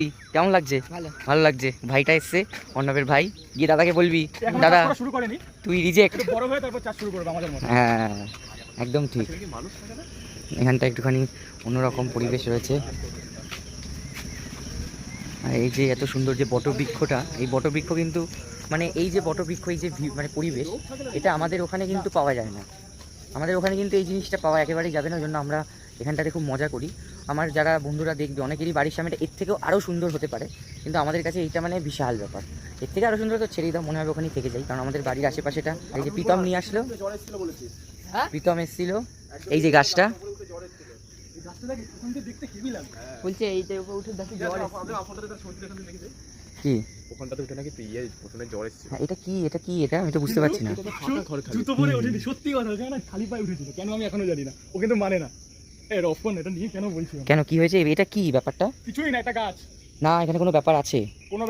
কেমন লাগছে? ভালো লাগছে। ভাইটা এসছে, অর্ণবের ভাই। গিয়ে দাদাকে বলবি, দাদা তুই রিজেক্ট। হ্যাঁ একদম ঠিক। এখানটা একটুখানি অন্যরকম পরিবেশ রয়েছে। আর এই যে এত সুন্দর যে বটবৃক্ষটা, এই বটবৃক্ষ কিন্তু মানে এই যে বটবৃক্ষ, এই যে মানে পরিবেশ, এটা আমাদের ওখানে কিন্তু পাওয়া যায় না। আমাদের ওখানে কিন্তু এই জিনিসটা পাওয়া একেবারেই যাবে না। ওই জন্য আমরা এখানটাতে খুব মজা করি। আমার যারা বন্ধুরা দেখবে, অনেকেরই বাড়ির সামনেটা এর থেকেও আরও সুন্দর হতে পারে, কিন্তু আমাদের কাছে এইটা মানে বিশাল ব্যাপার। এর থেকে আরও সুন্দর তো ছেড়েই দাও, মনে হবে ওখানেই থেকে যাই। কারণ আমাদের বাড়ির আশেপাশেটা, এই যে প্রীতম নিয়ে আসলো, প্রীতম এসেছিল, এই যে গাছটা বলছে এইটার উপর উঠে দেখি জ্বর কি ওখানটাতে উঠে নাকি প্রথমে জ্বর এসেছিল। এটা কি এটা কি এটা আমি তো বুঝতে পারছি না। জুতো পরে ওঠেনি, সত্যি কথা, না খালি পায়ে উঠেছিল। কেন আমি এখনো জানি না, ও কিন্তু মানে না। এ রফন এটা নিয়ে কেন বলছি? কেন কি হয়েছে? এটা কি ব্যাপারটা? কিছুই না, একটা গাছ। না এখানে কোনো ব্যাপার আছে। কোনো